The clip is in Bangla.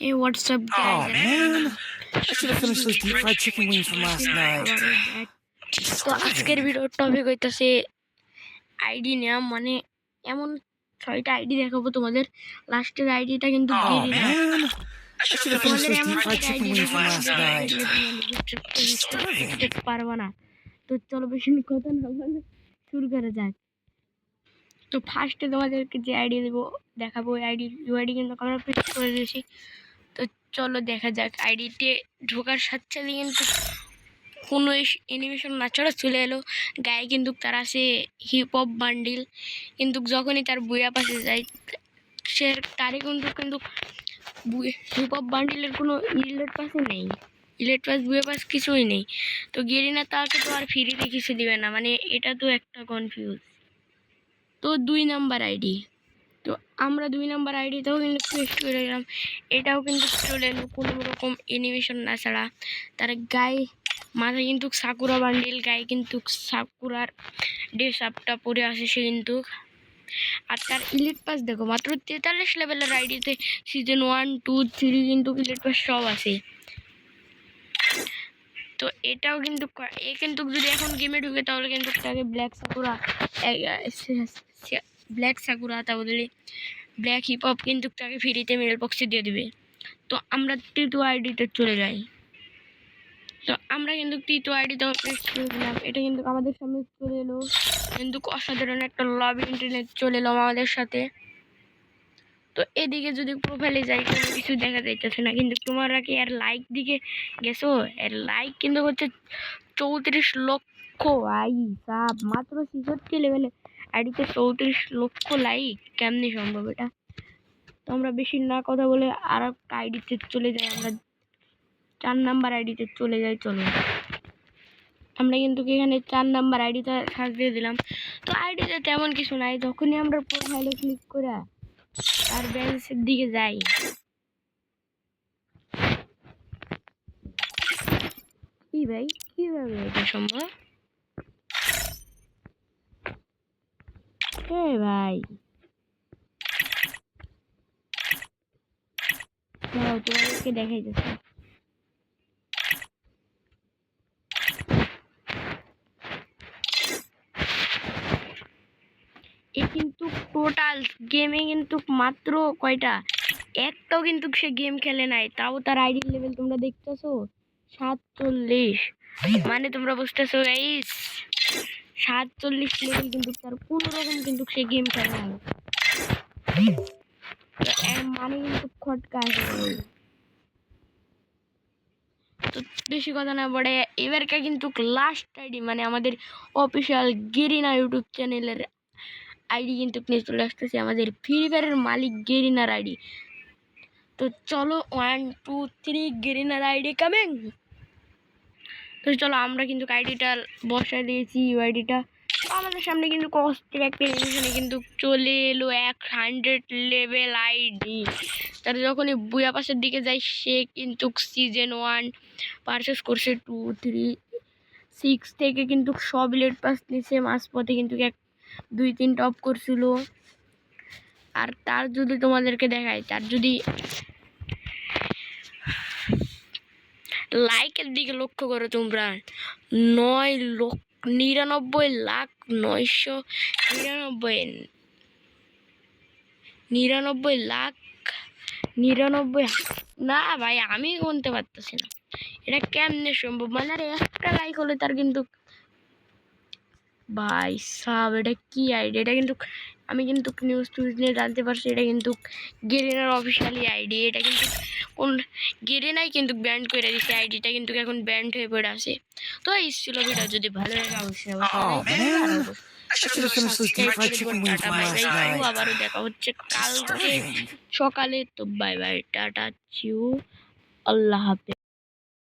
Hey, what's up, Oh guys? man, I should have finished those deep fried chicken wings from last night. তো আজকের ভিডিওর টপিক হইতাছে আইডি নেওয়া, মানে এমন 6টা আইডি দেখাবো তোমাদের। লাস্টের আইডিটা কিন্তু Oh Garena. man, I should have finished তোমাদের those এমন deep fried একটা chicken আইডি wings দেখাবো from last night. দেখতে পারবা না। তো চলো বেশি কথা না বলে শুরু করা যাক। তো ফার্স্টে তোমাদেরকে যে আইডি দেখাবো, ওই আইডি কিন্তু আমরা পেস্ট করে দিয়েছি। তো চলো দেখা যাক। আইডিতে ঢোকার সাথে সাথে কিন্তু কোনো অ্যানিমেশন না ছাড়া চলে এলো। গায়ে কিন্তু তার আছে হিপ হপ বান্ডিল, কিন্তু যখনই তার বুয়া পাশে যায় সে তারই কিন্তু হিপ হপ বান্ডিলের কোনো ইলেট পাসে নেই, ইলেট পাস বুয়া পাস কিছুই নেই। তো গেরিনা তাকে তো আর ফ্রিতে কিছু দিবে না, মানে এটা তো একটা কনফিউজ। তো 2 নাম্বার আইডি, তো আমরা 2 নাম্বার আইডিতেও কিন্তু পেস্ট করে দিলাম। এটাও কিন্তু চলে এলো কোনো রকম অ্যানিমেশন না ছাড়া। তার গায়ে মাথায় কিন্তু সাকুরা বান্ডিল, গায়ে কিন্তু সাকুরার ড্রেস আপটা পরে আসে সে কিন্তু। আর তার ইলিট পাস দেখো, মাত্র 43 লেভেলের আইডিতে সিজন 1, 2, 3 কিন্তু ইলিট পাস সব আছে। তো এটাও কিন্তু কিন্তু যদি এখন গেমে ঢুকে তাহলে কিন্তু তাকে ব্ল্যাক সাকুরা তা বদলে ব্ল্যাক হিপ হপ কিন্তু তাকে ফ্রিতে মেল বক্সে দিয়ে দিবে। তো আমরা তৃতীয় আইডিতে চলে যাই। তো আমরা কিন্তু তৃতীয় আইডিতে পেস্ট করে দিলাম। এটা কিন্তু আমাদের সামনে চলে এলো, কিন্তু অসাধারণ একটা লবি ইন্টারনেট চলে এলো আমাদের সাথে। তো এদিকে যদি প্রোফাইলে যাই কোনো কিছু দেখা যাইতেছে না, কিন্তু তোমরা কি এর লাইক দিকে গেছো? এর লাইক কিন্তু হচ্ছে 34 লক্ষ। সাব মাত্র 66 লেভেলে আইডিতে 34 লক্ষ লাইক, কেমনি সম্ভব এটা? তো আমরা বেশি না কথা বলে আর একটা আইডিতে চলে যাই। আমরা 4 নাম্বার আইডিতে চলে যাই। চলো আমরা কিন্তু এখানে 4 নাম্বার আইডিটা সার্চ দিয়ে দিলাম। তো আইডিতে তেমন কিছু নাই। যখনই আমরা প্রোফাইলে ক্লিক করে আর ব্যালেন্সের দিকে যাই, কি ভাই কিভাবে এটা সম্ভব? ভাই তোমাদেরকে দেখাইতেছে। এ কিন্তু টোটাল গেমে কিন্তু মাত্র কয়টা, একটাও কিন্তু সে গেম খেলে নাই, তাও তার আইডি লেভেল তোমরা দেখতেছো 47। মানে তোমরা বুঝতেছো গাইস, 47 লেভেল কিন্তু তার কোনো রকম কিন্তু সে গেম খেলে নাই। এর মানে কিন্তু খটকা আছে। তো বেশি কথা না বলে এবারকে কিন্তু লাস্ট আইডি, মানে আমাদের অফিসিয়াল গেরিনা ইউটিউব চ্যানেলের আইডি কিন্তু নিয়ে চলে আসতেছে, আমাদের ফ্রি ফায়ারের মালিক গেরিনার আইডি। তো চলো 1, 2, 3 গেরিনার আইডি কামিং। তো চলো আমরা কিন্তু আইডিটা বসায় দিয়েছি। আইডিটা আমাদের সামনে কিন্তু কষ্টের একটা এনিমেশনে কিন্তু চলে এলো 100 লেভেল আইডি। তার যখনই বুয়া পাশের দিকে যাই সে কিন্তু সিজন 1 পারচেস করছে, 2, 3, 6 থেকে কিন্তু সব লেট পাস নিচ্ছে। মাঝপথে কিন্তু 2, 3 টপ করছিল। আর তার যদি তোমাদেরকে দেখায়, তার যদি লাইকের দিকে লক্ষ্য করো তোমরা, 99,999,99,99 না ভাই, আমি গুনতে পারতেছি না এটা কেমনে সম্ভব। মানে আর একটা লাইক হলে তার কিন্তু ভাই সাব এটা কি আইডি? এটা কিন্তু আমি কিন্তু নিউজ নিয়ে জানতে পারছি এটা কিন্তু গেরিনার অফিসিয়ালি আইডি। এটা কিন্তু কোন গেরিনাই কিন্তু ব্যান্ড করে দিচ্ছে আইডিটা, কিন্তু এখন ব্যান্ড হয়ে পড়ে আছে। তো এই ছিল ভিডিও, যদি ভালো লাগে অবশ্যই আবারও দেখা হচ্ছে কালকে সকালে। তো বাই বাই, টাটা, চিউ, আল্লাহ হাফেজ।